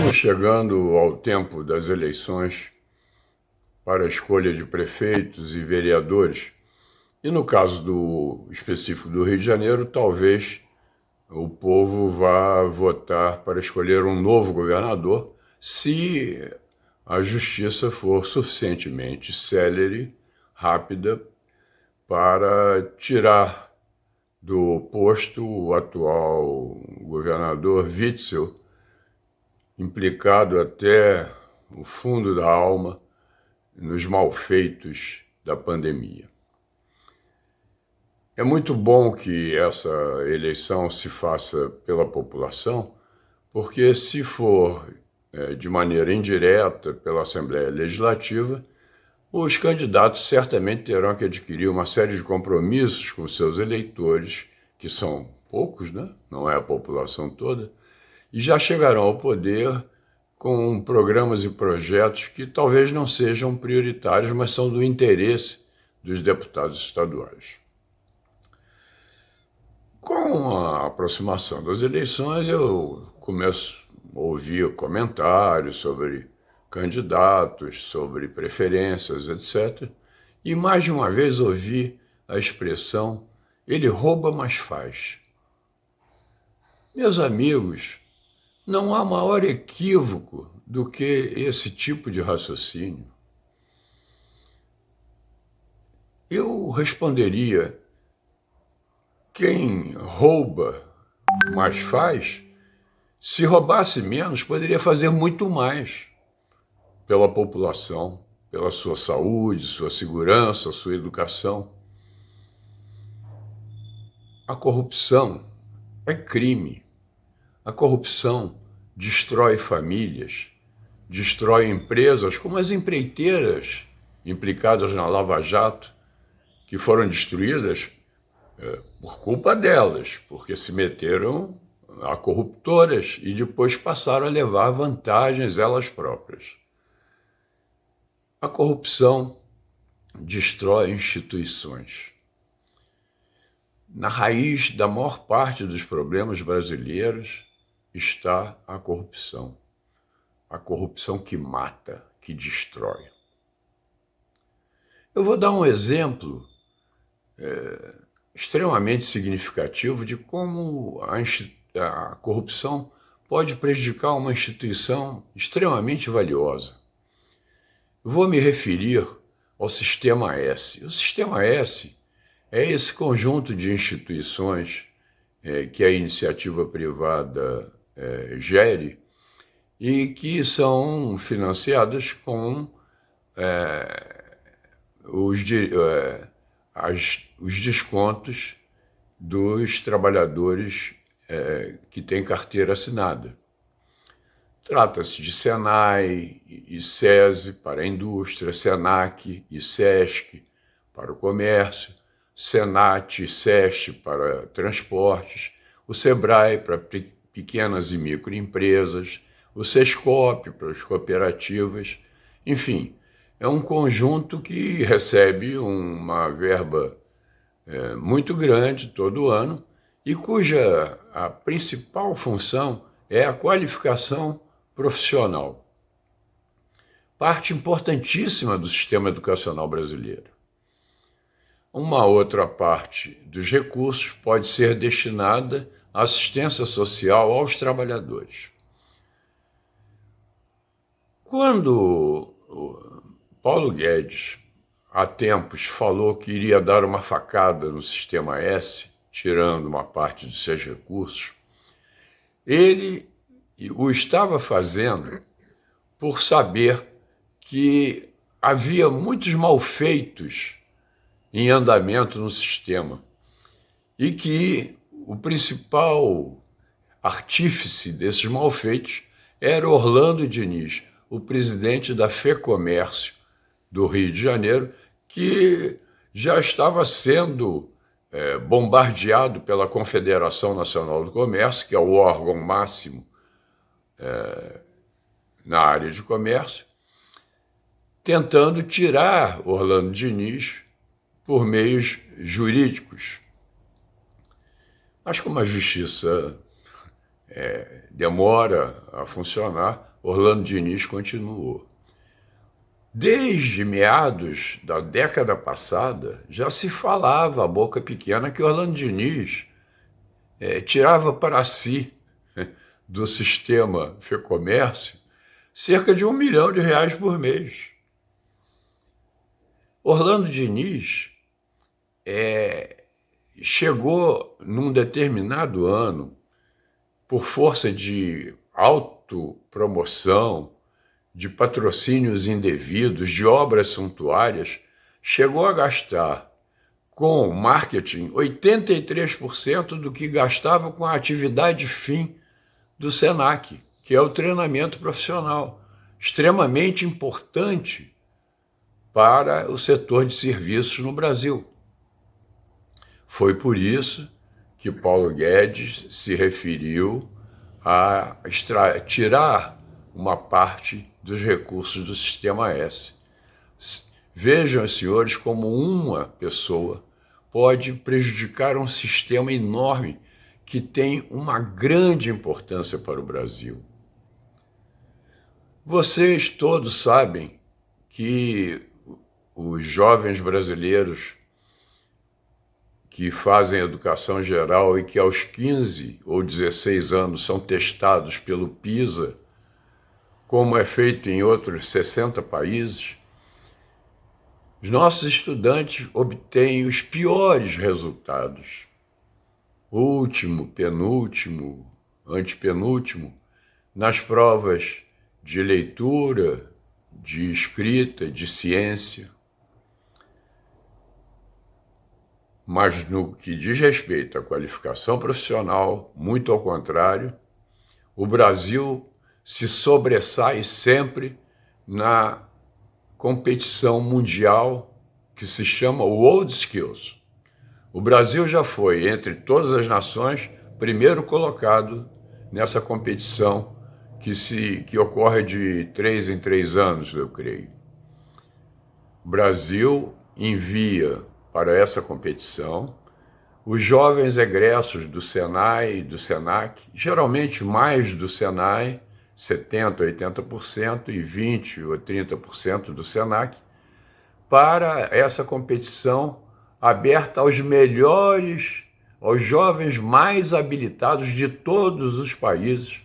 Estamos chegando ao tempo das eleições para a escolha de prefeitos e vereadores. E no caso específico do Rio de Janeiro, talvez o povo vá votar para escolher um novo governador, se a justiça for suficientemente célere, rápida, para tirar do posto o atual governador Witzel, implicado até o fundo da alma nos malfeitos da pandemia. É muito bom que essa eleição se faça pela população, porque se for de maneira indireta pela Assembleia Legislativa, os candidatos certamente terão que adquirir uma série de compromissos com seus eleitores, que são poucos, né? Não é a população toda, e já chegarão ao poder com programas e projetos que talvez não sejam prioritários, mas são do interesse dos deputados estaduais. Com a aproximação das eleições, eu começo a ouvir comentários sobre candidatos, sobre preferências, etc. E mais de uma vez ouvi a expressão: ele rouba, mas faz. Meus amigos, não há maior equívoco do que esse tipo de raciocínio. Eu responderia: quem rouba, mas faz, se roubasse menos, poderia fazer muito mais pela população, pela sua saúde, sua segurança, sua educação. A corrupção é crime. A corrupção destrói famílias, destrói empresas, como as empreiteiras implicadas na Lava Jato, que foram destruídas por culpa delas, porque se meteram a corruptoras e depois passaram a levar vantagens elas próprias. A corrupção destrói instituições. Na raiz da maior parte dos problemas brasileiros está a corrupção. A corrupção que mata, que destrói. Eu vou dar um exemplo extremamente significativo de como a corrupção pode prejudicar uma instituição extremamente valiosa. Vou me referir ao Sistema S. O Sistema S é esse conjunto de instituições que a iniciativa privada gere e que são financiadas com os descontos dos trabalhadores que têm carteira assinada. Trata-se de Senai e SESI para a indústria, Senac e SESC para o comércio, Senat e SESC para transportes, o SEBRAE para pequenas e microempresas, o SESCOP para as cooperativas, enfim, é um conjunto que recebe uma verba muito grande todo ano e cuja a principal função é a qualificação profissional. Parte importantíssima do sistema educacional brasileiro. Uma outra parte dos recursos pode ser destinada à assistência social aos trabalhadores. Quando Paulo Guedes, há tempos, falou que iria dar uma facada no Sistema S, tirando uma parte de seus recursos, ele o estava fazendo por saber que havia muitos malfeitos em andamento no sistema e que o principal artífice desses malfeitos era Orlando Diniz, o presidente da FEComércio do Rio de Janeiro, que já estava sendo bombardeado pela Confederação Nacional do Comércio, que é o órgão máximo na área de comércio, tentando tirar Orlando Diniz por meios jurídicos. Mas como a justiça demora a funcionar, Orlando Diniz continuou. Desde meados da década passada, já se falava a boca pequena que Orlando Diniz tirava para si do sistema Fecomércio cerca de R$ 1 milhão por mês. Orlando Diniz chegou num determinado ano, por força de autopromoção, de patrocínios indevidos, de obras suntuárias, chegou a gastar com marketing 83% do que gastava com a atividade fim do SENAC, que é o treinamento profissional, extremamente importante para o setor de serviços no Brasil. Foi por isso que Paulo Guedes se referiu a tirar uma parte dos recursos do Sistema S. Vejam, senhores, como uma pessoa pode prejudicar um sistema enorme que tem uma grande importância para o Brasil. Vocês todos sabem que os jovens brasileiros que fazem educação geral e que aos 15 ou 16 anos são testados pelo PISA, como é feito em outros 60 países, os nossos estudantes obtêm os piores resultados. Último, penúltimo, antepenúltimo, nas provas de leitura, de escrita, de ciência. Mas no que diz respeito à qualificação profissional, muito ao contrário, o Brasil se sobressai sempre na competição mundial que se chama World Skills. O Brasil já foi, entre todas as nações, primeiro colocado nessa competição que ocorre de 3 em 3 anos, eu creio. O Brasil envia para essa competição os jovens egressos do Senai e do Senac, geralmente mais do Senai, 70% a 80%, e 20% ou 30% do Senac, para essa competição aberta aos melhores, aos jovens mais habilitados de todos os países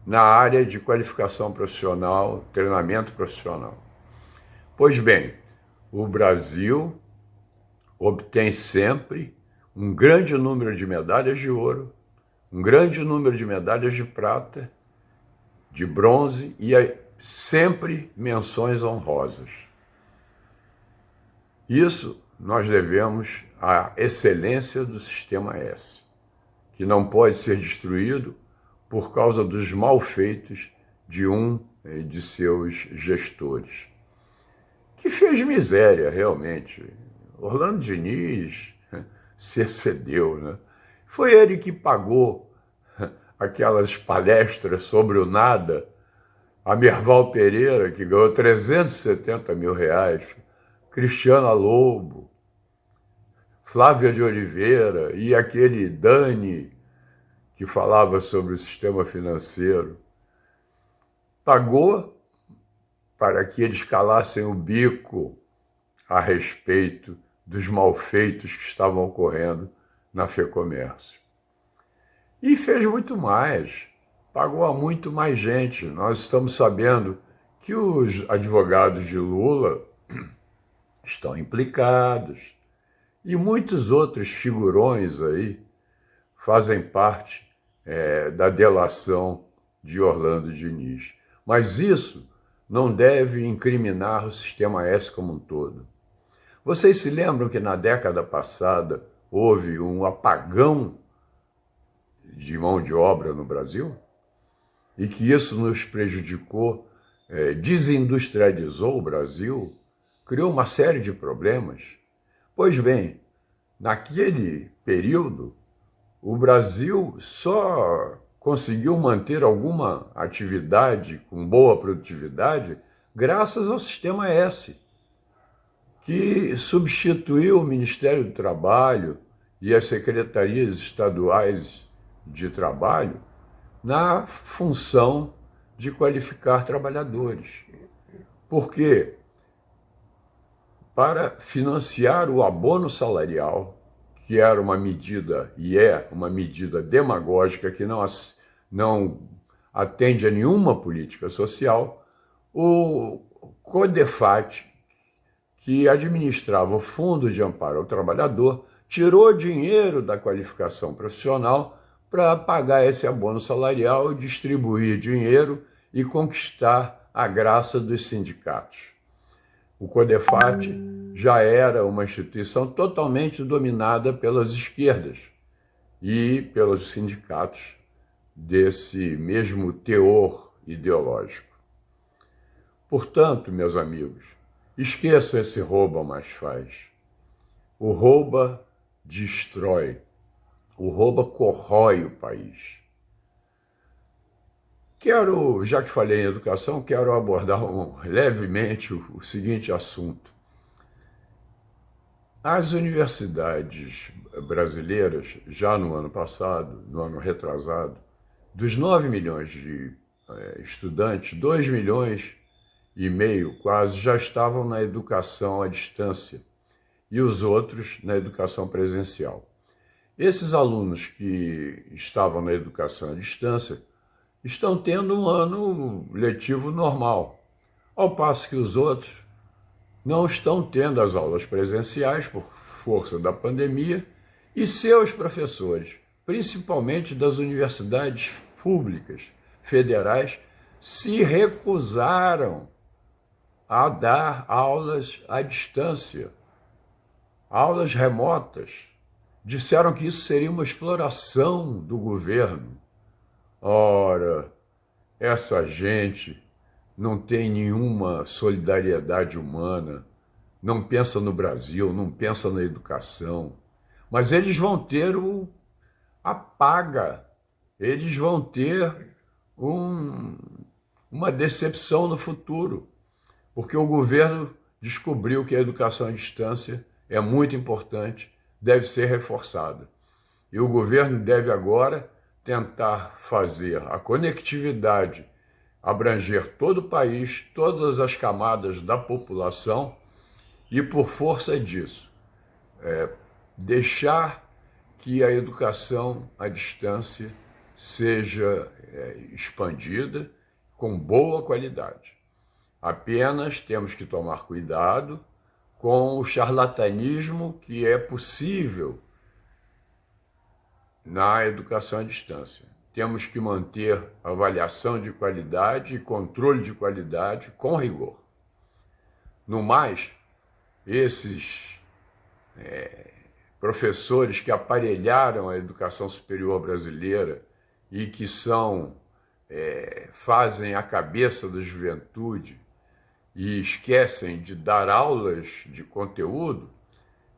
na área de qualificação profissional, treinamento profissional. Pois bem, o Brasil obtém sempre um grande número de medalhas de ouro, um grande número de medalhas de prata, de bronze e sempre menções honrosas. Isso nós devemos à excelência do Sistema S, que não pode ser destruído por causa dos malfeitos de um de seus gestores, que fez miséria realmente. Orlando Diniz se excedeu, né? Foi ele que pagou aquelas palestras sobre o nada, a Merval Pereira, que ganhou R$370 mil, Cristiana Lobo, Flávia de Oliveira e aquele Dani, que falava sobre o sistema financeiro, pagou para que eles calassem o bico a respeito dos malfeitos que estavam ocorrendo na Fecomércio. E fez muito mais, pagou a muito mais gente. Nós estamos sabendo que os advogados de Lula estão implicados e muitos outros figurões aí fazem parte da delação de Orlando Diniz. Mas isso não deve incriminar o Sistema S como um todo. Vocês se lembram que na década passada houve um apagão de mão de obra no Brasil? E que isso nos prejudicou, desindustrializou o Brasil, criou uma série de problemas? Pois bem, naquele período, o Brasil só conseguiu manter alguma atividade com boa produtividade graças ao Sistema S, que substituiu o Ministério do Trabalho e as secretarias estaduais de trabalho na função de qualificar trabalhadores. Porque para financiar o abono salarial, que era uma medida e é uma medida demagógica que não atende a nenhuma política social, o CODEFAT, que administrava o Fundo de Amparo ao Trabalhador, tirou dinheiro da qualificação profissional para pagar esse abono salarial e distribuir dinheiro e conquistar a graça dos sindicatos. O CODEFAT já era uma instituição totalmente dominada pelas esquerdas e pelos sindicatos desse mesmo teor ideológico. Portanto, meus amigos, esqueçam esse rouba mais faz. O rouba destrói, o rouba corrói o país. Já que falei em educação, quero abordar levemente o seguinte assunto. As universidades brasileiras, já no ano passado, no ano retrasado, dos 9 milhões de estudantes, 2 milhões e meio quase já estavam na educação à distância e os outros na educação presencial. Esses alunos que estavam na educação à distância estão tendo um ano letivo normal, ao passo que os outros não estão tendo as aulas presenciais por força da pandemia e seus professores, principalmente das universidades públicas federais, se recusaram a dar aulas à distância, aulas remotas. Disseram que isso seria uma exploração do governo. Ora, essa gente não tem nenhuma solidariedade humana, não pensa no Brasil, não pensa na educação, mas eles vão ter a paga, eles vão ter uma decepção no futuro, porque o governo descobriu que a educação à distância é muito importante, deve ser reforçada. E o governo deve agora tentar fazer a conectividade abranger todo o país, todas as camadas da população e, por força disso, deixar que a educação à distância seja expandida com boa qualidade. Apenas temos que tomar cuidado com o charlatanismo que é possível na educação à distância. Temos que manter avaliação de qualidade e controle de qualidade com rigor. No mais, esses professores que aparelharam a educação superior brasileira e que fazem a cabeça da juventude e esquecem de dar aulas de conteúdo,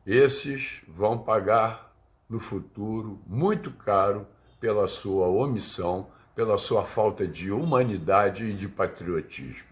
esses vão pagar no futuro muito caro pela sua omissão, pela sua falta de humanidade e de patriotismo.